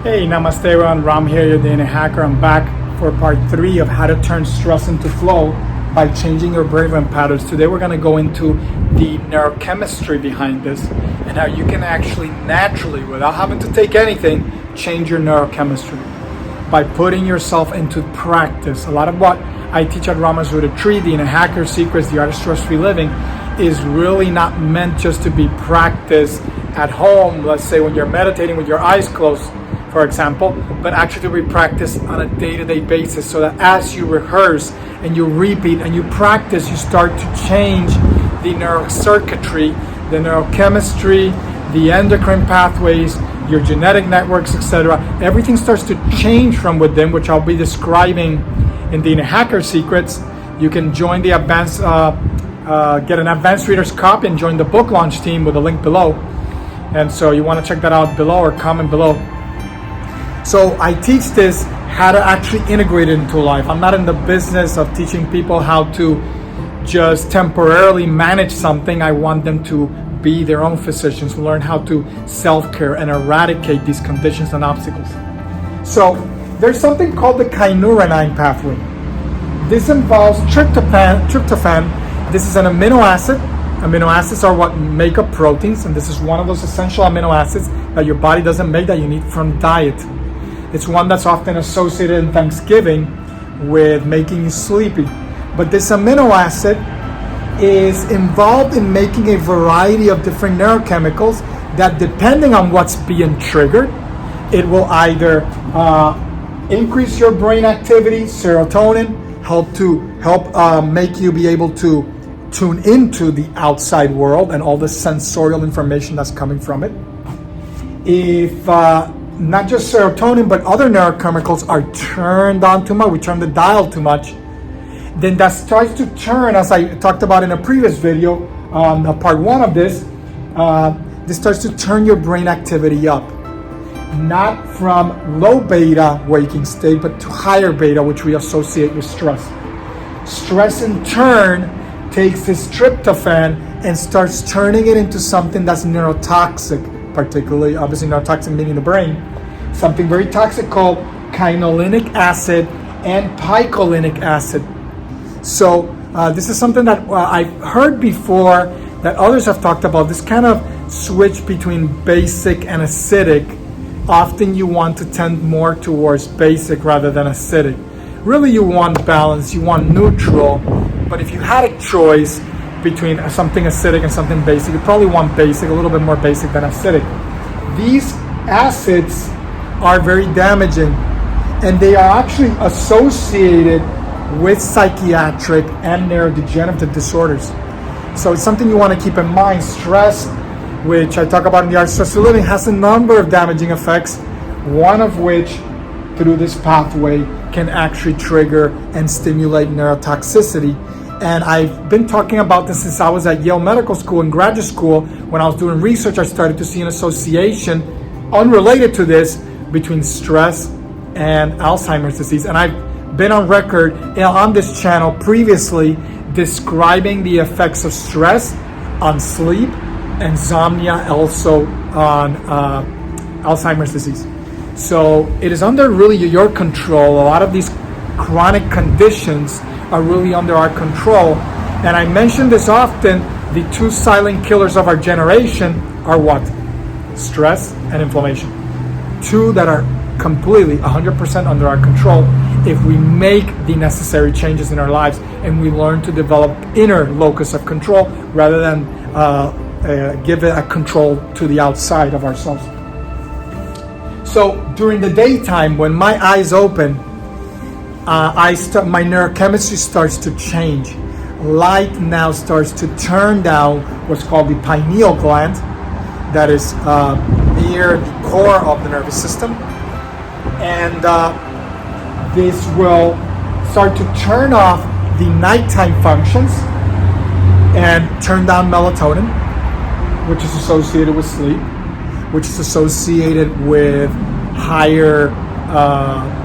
Hey, namaste everyone. Ram here, your DNA hacker. I'm back for part 3 of how to turn stress into flow by changing your brainwave patterns. Today we're going to go into the neurochemistry behind this and how you can actually naturally, without having to take anything, change your neurochemistry by putting yourself into practice. A lot of what I teach at Ramos with a tree, the DNA hacker secrets, the art of stress-free living, is really not meant just to be practiced at home, let's say when you're meditating with your eyes closed, for example, but actually to be practiced on a day-to-day basis, so that as you rehearse and you repeat and you practice, you start to change the neurocircuitry, the neurochemistry, the endocrine pathways, your genetic networks, etc. Everything starts to change from within, which I'll be describing in the Hacker Secrets. You can join the advanced, get an advanced reader's copy and join the book launch team with the link below. And so you want to check that out below or comment below. So I teach this, how to actually integrate it into life. I'm not in the business of teaching people how to just temporarily manage something. I want them to be their own physicians, learn how to self-care and eradicate these conditions and obstacles. So there's something called the kynurenine pathway. This involves tryptophan. This is an amino acid. Amino acids are what make up proteins, and this is one of those essential amino acids that your body doesn't make, that you need from diet. It's one that's often associated in Thanksgiving with making you sleepy. But this amino acid is involved in making a variety of different neurochemicals that, depending on what's being triggered, it will either increase your brain activity, serotonin, help make you be able to tune into the outside world and all the sensorial information that's coming from it. If not just serotonin, but other neurochemicals are turned on too much, we turn the dial too much, then that starts to turn, as I talked about in a previous video, part 1 of this, this starts to turn your brain activity up. Not from low beta waking state, but to higher beta, which we associate with stress. Stress in turn takes this tryptophan and starts turning it into something that's neurotoxic, particularly, obviously neurotoxic meaning the brain, something very toxic called quinolinic acid and picolinic acid. So this is something that I've heard before, that others have talked about, this kind of switch between basic and acidic. Often you want to tend more towards basic rather than acidic. Really you want balance, you want neutral, but if you had a choice between something acidic and something basic, you probably want basic, a little bit more basic than acidic. These acids are very damaging, and they are actually associated with psychiatric and neurodegenerative disorders. So it's something you want to keep in mind. Stress, which I talk about in the Art of Stress-Free Living, has a number of damaging effects, one of which, through this pathway, can actually trigger and stimulate neurotoxicity. And I've been talking about this since I was at Yale Medical School in graduate school. When I was doing research, I started to see an association unrelated to this between stress and Alzheimer's disease. And I've been on record on this channel previously describing the effects of stress on sleep, insomnia, also on Alzheimer's disease. So it is under really your control. A lot of these chronic conditions are really under our control. And I mention this often, the 2 silent killers of our generation are what? Stress and inflammation. 2 that are completely 100% under our control if we make the necessary changes in our lives and we learn to develop inner locus of control rather than give it a control to the outside of ourselves. So during the daytime, when my eyes open, my neurochemistry starts to change. Light now starts to turn down what's called the pineal gland, that is near the core of the nervous system. And this will start to turn off the nighttime functions and turn down melatonin, which is associated with sleep, which is associated with higher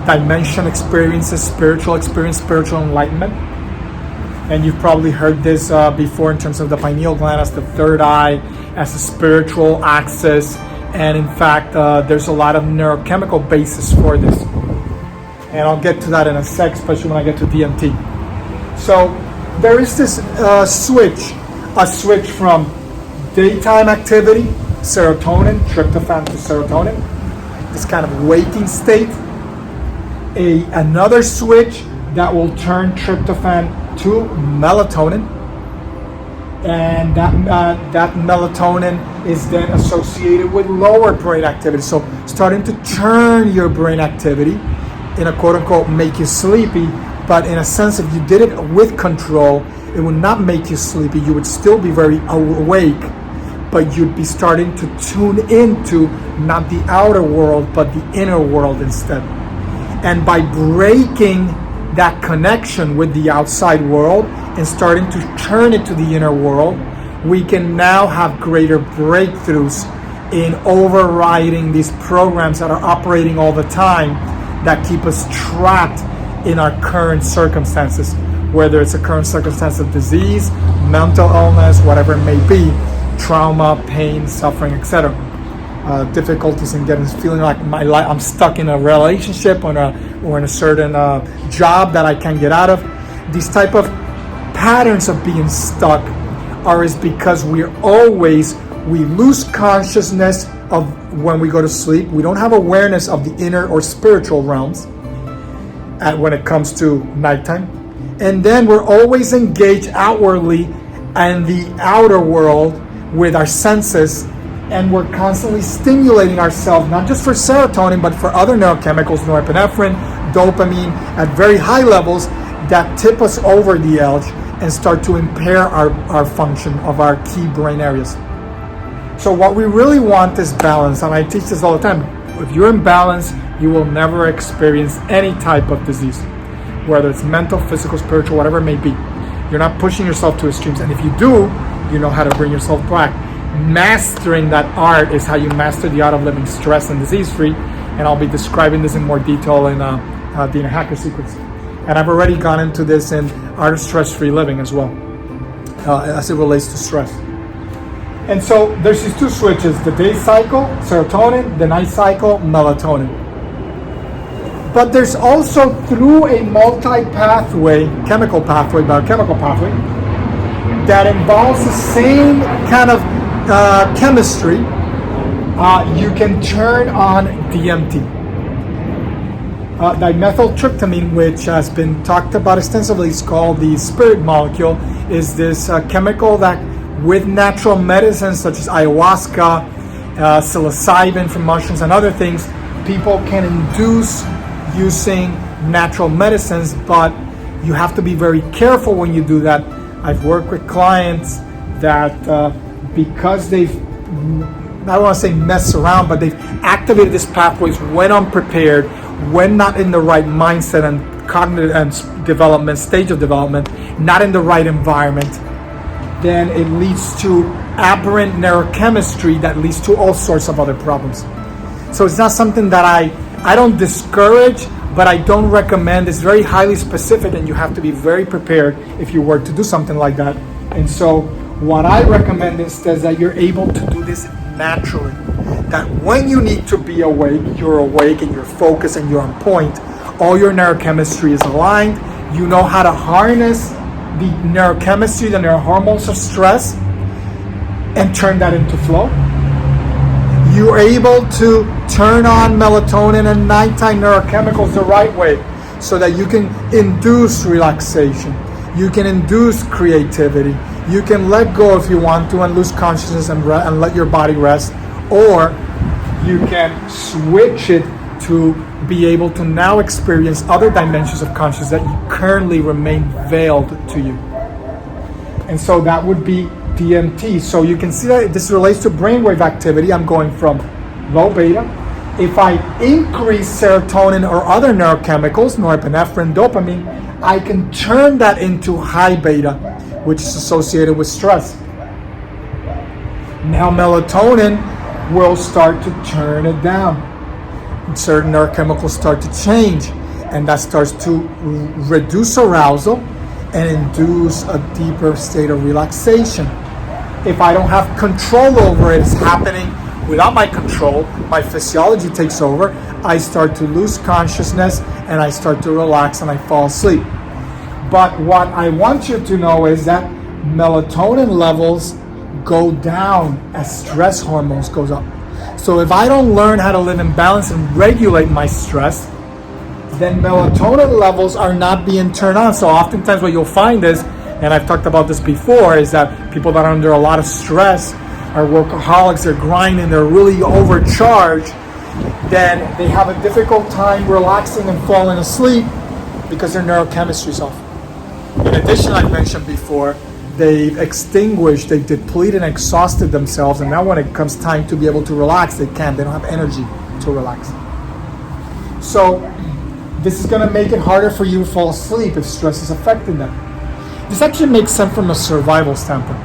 dimension experiences, spiritual experience, spiritual enlightenment. And you've probably heard this before in terms of the pineal gland as the third eye, as a spiritual axis, And in fact, there's a lot of neurochemical basis for this. And I'll get to that in a sec, especially when I get to DMT. So there is this a switch from daytime activity, serotonin, tryptophan to serotonin, this kind of waking state. Another switch that will turn tryptophan to melatonin. And that melatonin is then associated with lower brain activity. So starting to turn your brain activity in a quote unquote make you sleepy, but in a sense, if you did it with control, it would not make you sleepy. You would still be very awake, but you'd be starting to tune into not the outer world, but the inner world instead. And by breaking that connection with the outside world and starting to turn it to the inner world, we can now have greater breakthroughs in overriding these programs that are operating all the time that keep us trapped in our current circumstances, whether it's a current circumstance of disease, mental illness, whatever it may be, trauma, pain, suffering, etc. Difficulties in feeling like I'm stuck in a relationship or in a certain job that I can't get out of. These type of patterns of being stuck is because we lose consciousness of when we go to sleep. We don't have awareness of the inner or spiritual realms when it comes to nighttime. And then we're always engaged outwardly in the outer world with our senses, and we're constantly stimulating ourselves, not just for serotonin, but for other neurochemicals, norepinephrine, dopamine, at very high levels that tip us over the edge and start to impair our function of our key brain areas. So what we really want is balance, and I teach this all the time. If you're in balance, you will never experience any type of disease, whether it's mental, physical, spiritual, whatever it may be. You're not pushing yourself to extremes, and if you do, you know how to bring yourself back. Mastering that art is how you master the art of living stress and disease-free, and I'll be describing this in more detail in the Inner Hacker Secrets. And I've already gone into this in Art of Stress-Free Living as well, as it relates to stress. And so there's these two switches, the day cycle, serotonin, the night cycle, melatonin. But there's also, through a multi-pathway, biochemical pathway, that involves the same kind of chemistry, you can turn on DMT. Dimethyltryptamine, which has been talked about extensively, is called the spirit molecule, is this chemical that with natural medicines such as ayahuasca, psilocybin from mushrooms and other things, people can induce using natural medicines, but you have to be very careful when you do that. I've worked with clients that because they've, I don't want to say mess around, but they've activated these pathways when unprepared, when not in the right mindset and cognitive and development, stage of development, not in the right environment, then it leads to aberrant neurochemistry that leads to all sorts of other problems. So it's not something that I don't discourage, but I don't recommend. It's very highly specific, and you have to be very prepared if you were to do something like that. And so what I recommend is that you're able to do this naturally. That when you need to be awake, you're awake and you're focused and you're on point. All your neurochemistry is aligned. You know how to harness the neurochemistry, the neurohormones of stress, and turn that into flow. You're able to turn on melatonin and nighttime neurochemicals the right way so that you can induce relaxation. You can induce creativity. You can let go if you want to and lose consciousness and let your body rest. Or you can switch it to be able to now experience other dimensions of consciousness that you currently remain veiled to you. And so that would be DMT. So you can see that this relates to brainwave activity. I'm going from low beta. If I increase serotonin or other neurochemicals, norepinephrine, dopamine, I can turn that into high beta, which is associated with stress. Now melatonin will start to turn it down. Certain neurochemicals start to change, and that starts to reduce arousal and induce a deeper state of relaxation. If I don't have control over it, it's happening without my control, my physiology takes over. I start to lose consciousness and I start to relax and I fall asleep. But what I want you to know is that melatonin levels go down as stress hormones goes up. So if I don't learn how to live in balance and regulate my stress, then melatonin levels are not being turned on. So oftentimes what you'll find is, and I've talked about this before, is that people that are under a lot of stress are workaholics, they're grinding, they're really overcharged, then they have a difficult time relaxing and falling asleep because their neurochemistry is off. In addition, I've mentioned before, they've extinguished, they've depleted and exhausted themselves, and now when it comes time to be able to relax, they can't, they don't have energy to relax. So this is going to make it harder for you to fall asleep if stress is affecting them. This actually makes sense from a survival standpoint.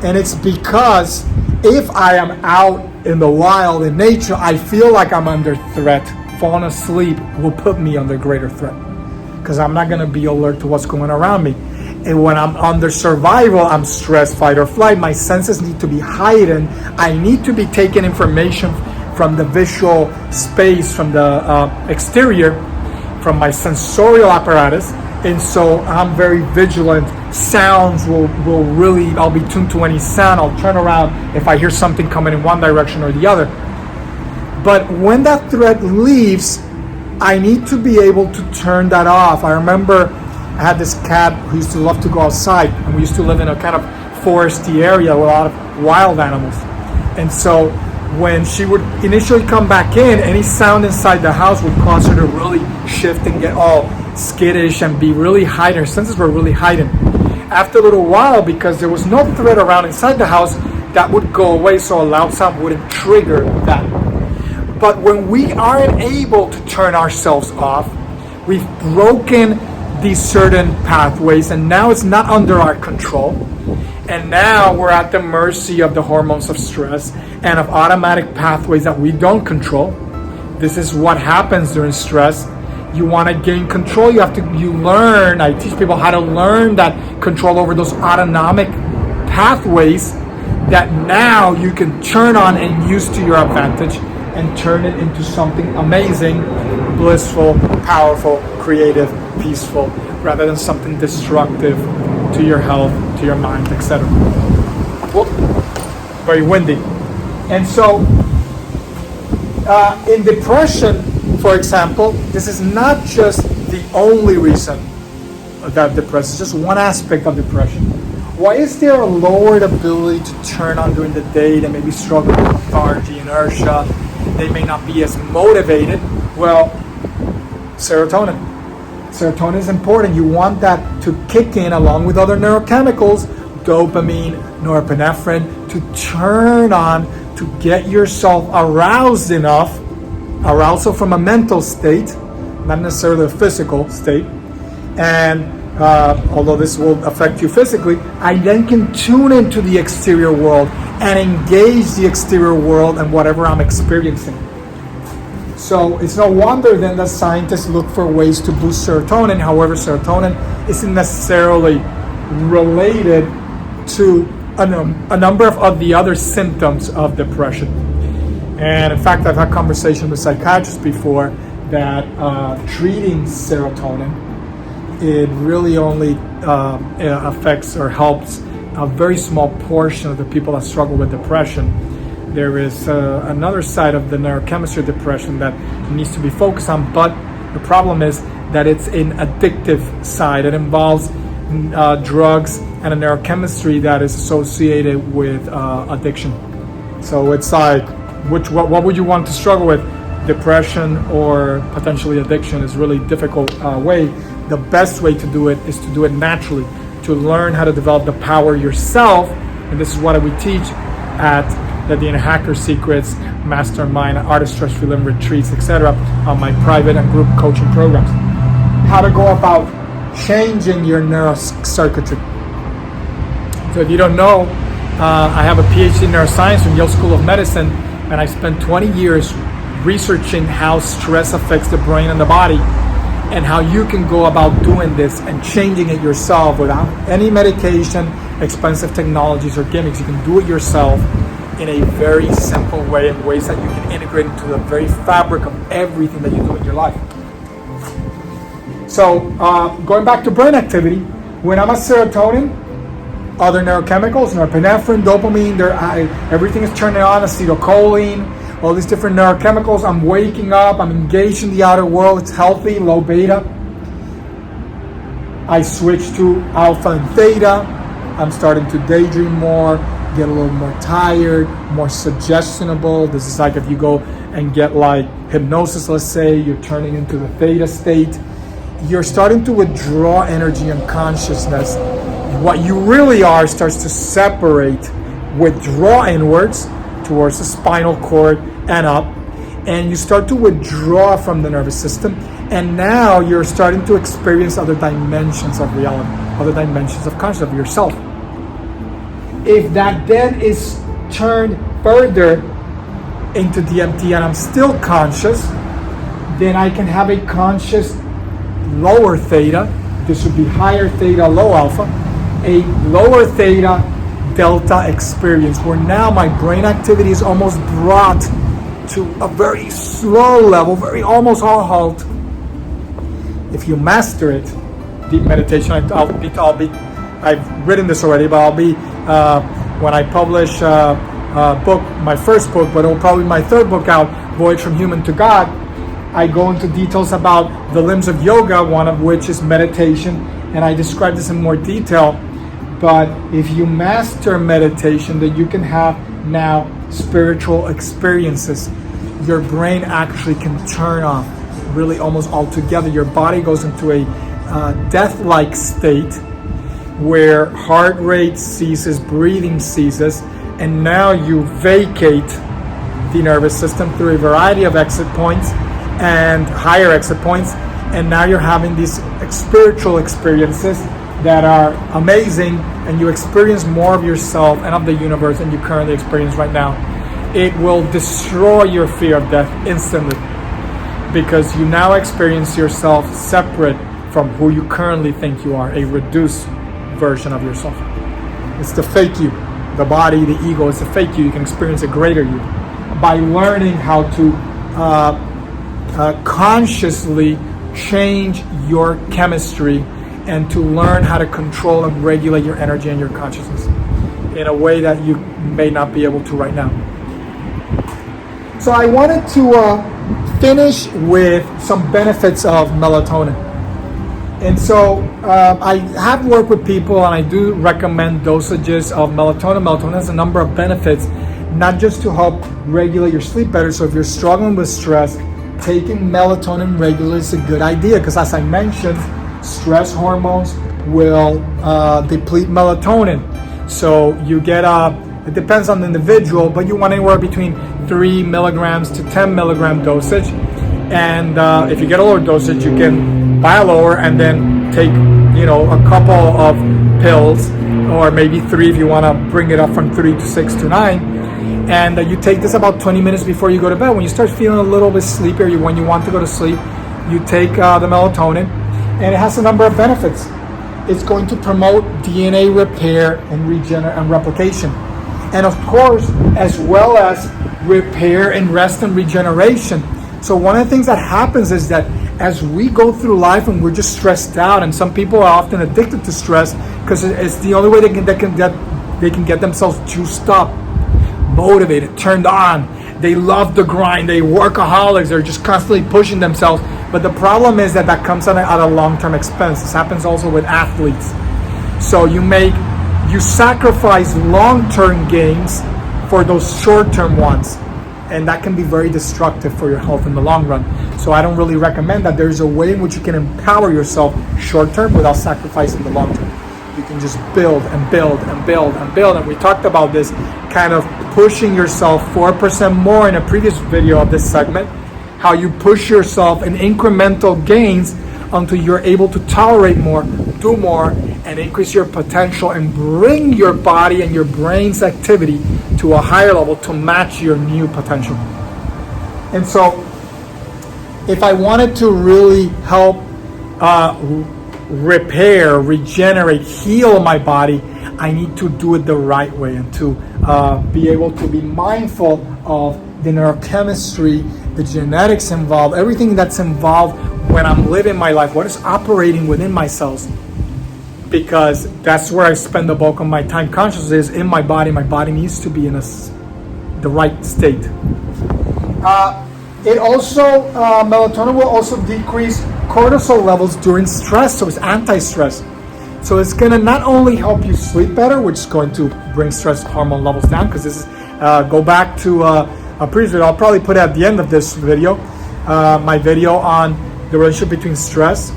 And it's because if I am out in the wild, in nature, I feel like I'm under threat. Falling asleep will put me under greater threat because I'm not going to be alert to what's going around me. And when I'm under survival, I'm stressed, fight or flight. My senses need to be heightened. I need to be taking information from the visual space, from the exterior, from my sensorial apparatus. And so I'm very vigilant. Sounds will really, I'll be tuned to any sound. I'll turn around if I hear something coming in one direction or the other. But when that threat leaves, I need to be able to turn that off. I remember I had this cat who used to love to go outside, and we used to live in a kind of foresty area with a lot of wild animals. And so when she would initially come back in, any sound inside the house would cause her to really shift and get all skittish and be really heightened. Her senses were really heightened. After a little while, because there was no threat around inside the house, that would go away, so a loud sound wouldn't trigger that. But when we aren't able to turn ourselves off, we've broken these certain pathways, and now it's not under our control. And now we're at the mercy of the hormones of stress and of automatic pathways that we don't control. This is what happens during stress. You want to gain control, you learn. I teach people how to learn that control over those autonomic pathways that now you can turn on and use to your advantage and turn it into something amazing, blissful, powerful, creative, peaceful, rather than something destructive to your health, to your mind, etc. Well, very windy. And so in depression, for example, this is not just the only reason that depression, it's just one aspect of depression. Why is there a lowered ability to turn on during the day? They may be struggling with lethargy, inertia. They may not be as motivated. Well, serotonin. Serotonin is important. You want that to kick in along with other neurochemicals, dopamine, norepinephrine, to turn on, to get yourself aroused enough, arousal from a mental state, not necessarily a physical state. And although this will affect you physically, I then can tune into the exterior world and engage the exterior world and whatever I'm experiencing. So it's no wonder then that scientists look for ways to boost serotonin. However, serotonin isn't necessarily related to a number of the other symptoms of depression. And in fact, I've had conversations with psychiatrists before that treating serotonin, it really only affects or helps a very small portion of the people that struggle with depression. There is another side of the neurochemistry of depression that needs to be focused on, but the problem is that it's an addictive side. It involves drugs and a neurochemistry that is associated with addiction. So it's like, what would you want to struggle with? Depression or potentially addiction is really difficult way. The best way to do it is to do it naturally, to learn how to develop the power yourself. And this is what we teach at the Inner Hacker Secrets, Mastermind, Artist Stress Relief Retreats, etc. on my private and group coaching programs. How to go about changing your neurocircuitry. So if you don't know, I have a PhD in neuroscience from Yale School of Medicine, and I spent 20 years researching how stress affects the brain and the body, and how you can go about doing this and changing it yourself without any medication, expensive technologies or gimmicks. You can do it yourself in a very simple way, in ways that you can integrate into the very fabric of everything that you do in your life. So going back to brain activity, when I'm at serotonin, other neurochemicals, norepinephrine, dopamine, everything is turning on, acetylcholine, all these different neurochemicals. I'm waking up, I'm engaged in the outer world, it's healthy, low beta. I switch to alpha and theta. I'm starting to daydream more, get a little more tired, more suggestionable. This is like if you go and get like hypnosis, let's say, you're turning into the theta state. You're starting to withdraw energy and consciousness. What you really are starts to separate, withdraw inwards towards the spinal cord and up, and you start to withdraw from the nervous system, and now you're starting to experience other dimensions of reality, other dimensions of consciousness of yourself. If that then is turned further into DMT and I'm still conscious, then I can have a conscious lower theta. This would be higher theta, low alpha. A lower theta delta experience where now my brain activity is almost brought to a very slow level, very almost all halt. If you master it, deep meditation, I've written this already, but I'll be, when I publish a book, my first book, but it'll probably be my third book out, Voyage from Human to God, I go into details about the limbs of yoga, one of which is meditation, and I describe this in more detail. But if you master meditation, then you can have now spiritual experiences. Your brain actually can turn off really almost altogether. Your body goes into a death-like state where heart rate ceases, breathing ceases, and now you vacate the nervous system through a variety of exit points and higher exit points, and now you're having these spiritual experiences that are amazing, and you experience more of yourself and of the universe than you currently experience right now. It will destroy your fear of death instantly, because you now experience yourself separate from who you currently think you are, a reduced version of yourself. It's the fake you, the body, the ego. It's the fake you. You can experience a greater you by learning how to consciously change your chemistry and to learn how to control and regulate your energy and your consciousness in a way that you may not be able to right now. So I wanted to finish with some benefits of melatonin. And so I have worked with people, and I do recommend dosages of melatonin. Melatonin has a number of benefits, not just to help regulate your sleep better. So if you're struggling with stress, taking melatonin regularly is a good idea, because as I mentioned, stress hormones will deplete melatonin. So you get it depends on the individual, but you want anywhere between 3 milligrams to 10 milligram dosage. And if you get a lower dosage, you can buy a lower and then take, a couple of pills, or maybe 3 if you want to bring it up from 3 to 6 to 9. And you take this about 20 minutes before you go to bed. When you start feeling a little bit sleepier, when you want to go to sleep, you take the melatonin, and it has a number of benefits. It's going to promote DNA repair and replication. And of course, as well as repair and rest and regeneration. So one of the things that happens is that as we go through life and we're just stressed out, and some people are often addicted to stress because it's the only way they can get themselves juiced up, motivated, turned on. They love the grind. They workaholics. They're just constantly pushing themselves. But the problem is that comes at a long-term expense. This happens also with athletes. So you sacrifice long-term gains for those short-term ones, and that can be very destructive for your health in the long run. So I don't really recommend that. There's a way in which you can empower yourself short-term without sacrificing the long-term. You can just build and build and build and build. And we talked about this, kind of pushing yourself 4% more in a previous video of this segment, how you push yourself in incremental gains until you're able to tolerate more, do more, and increase your potential and bring your body and your brain's activity to a higher level to match your new potential. And so if I wanted to really help repair, regenerate, heal my body, I need to do it the right way, and to be able to be mindful of the neurochemistry, the genetics involved, everything that's involved when I'm living my life, what is operating within my cells. Because that's where I spend the bulk of my time. Consciousness is in my body. My body needs to be in the right state. It also, melatonin will also decrease cortisol levels during stress, so it's anti-stress. So it's going to not only help you sleep better, which is going to bring stress hormone levels down, because this is, go back to a previous video, I'll probably put at the end of this video, my video on the relationship between stress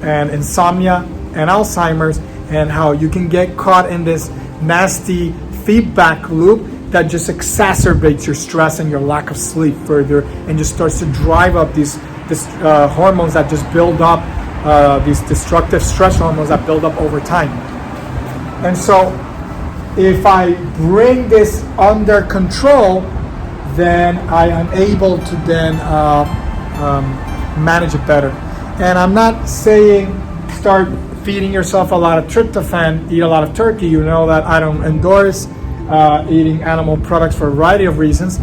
and insomnia and Alzheimer's, and how you can get caught in this nasty feedback loop that just exacerbates your stress and your lack of sleep further, and just starts to drive up these hormones that just build up, these destructive stress hormones that build up over time. And so if I bring this under control, then I am able to then manage it better. And I'm not saying start feeding yourself a lot of tryptophan, eat a lot of turkey. You know that I don't endorse eating animal products for a variety of reasons.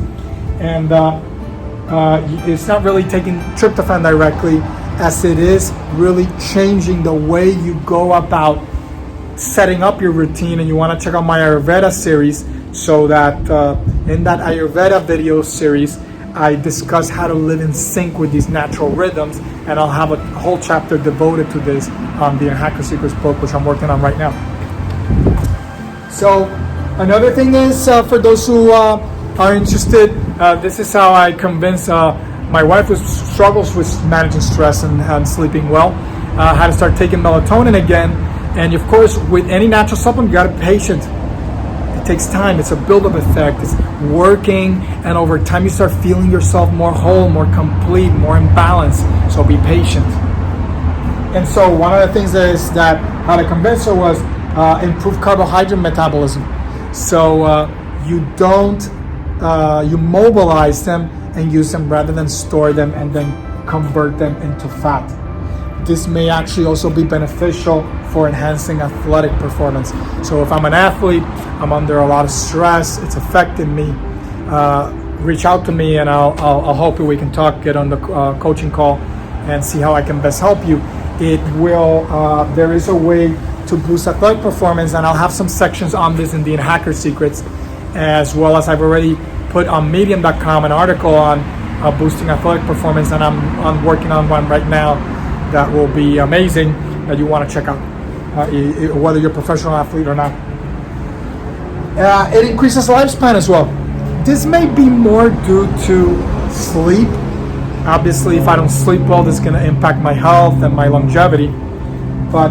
And it's not really taking tryptophan directly, as it is really changing the way you go about setting up your routine. And you want to check out my Ayurveda series, so that in that Ayurveda video series, I discuss how to live in sync with these natural rhythms, and I'll have a whole chapter devoted to this on the Hacker Secrets book, which I'm working on right now. So another thing is, for those who are interested, this is how I convince my wife, who struggles with managing stress and sleeping well, how to start taking melatonin again. And of course, with any natural supplement, you got to be patient. It takes time. It's a build-up effect. It's working, and over time you start feeling yourself more whole, more complete, more in balance. So be patient. And so one of the things that how to convince her was improve carbohydrate metabolism. So you mobilize them and use them rather than store them and then convert them into fat. This may actually also be beneficial for enhancing athletic performance. So if I'm an athlete, I'm under a lot of stress, it's affecting me, reach out to me, and I'll hope we can talk, get on the coaching call and see how I can best help you. It will, there is a way to boost athletic performance, and I'll have some sections on this in the Hacker Secrets, as well as I've already put on medium.com an article on boosting athletic performance, and I'm working on one right now that will be amazing, that you want to check out, whether you're a professional athlete or not. It increases lifespan as well. This may be more due to sleep. Obviously, if I don't sleep well, this is going to impact my health and my longevity. But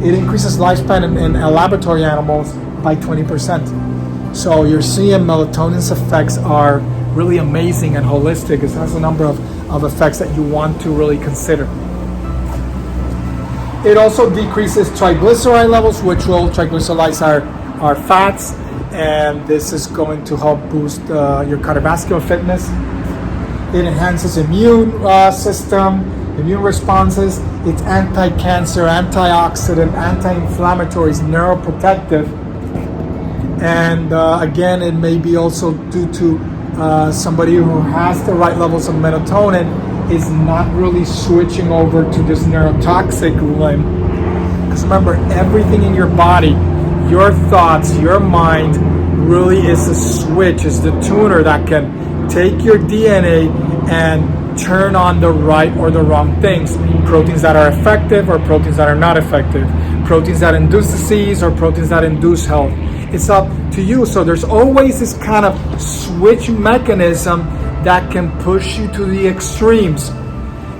it increases lifespan in laboratory animals by 20%. So you're seeing melatonin's effects are really amazing and holistic. It has a number of effects that you want to really consider. It also decreases triglyceride levels, triglycerides are fats, and this is going to help boost your cardiovascular fitness. It enhances immune system, immune responses. It's anti-cancer, antioxidant, anti-inflammatory, it's neuroprotective. And again, it may be also due to somebody who has the right levels of melatonin is not really switching over to this neurotoxic limb. Because remember, everything in your body, your thoughts, your mind really is a switch, is the tuner that can take your DNA and turn on the right or the wrong things. Proteins that are effective or proteins that are not effective. Proteins that induce disease or proteins that induce health. It's up to you. So there's always this kind of switch mechanism that can push you to the extremes.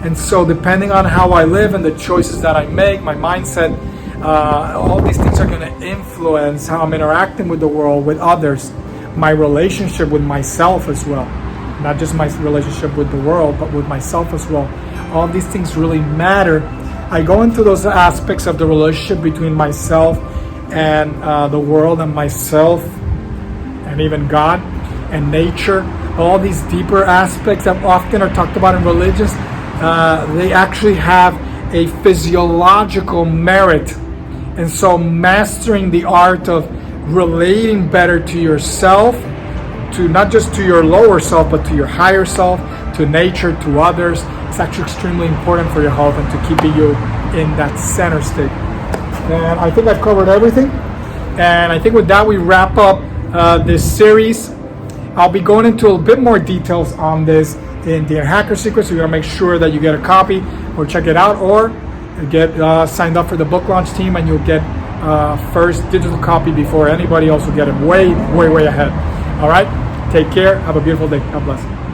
And so depending on how I live and the choices that I make, my mindset, all these things are going to influence how I'm interacting with the world, with others, my relationship with myself as well. Not just my relationship with the world, but with myself as well. All these things really matter. I go into those aspects of the relationship between myself and the world and myself and even God and nature. All these deeper aspects that often are talked about in religions, they actually have a physiological merit. And so mastering the art of relating better to yourself, to not just to your lower self, but to your higher self, to nature, to others, it's actually extremely important for your health and to keeping you in that center state. And I think I've covered everything. And I think with that, we wrap up this series. I'll be going into a bit more details on this in the Hacker Secrets. So you're gonna make sure that you get a copy or check it out, or get signed up for the book launch team, and you'll get first digital copy before anybody else will get it way ahead. All right, take care. Have a beautiful day. God bless.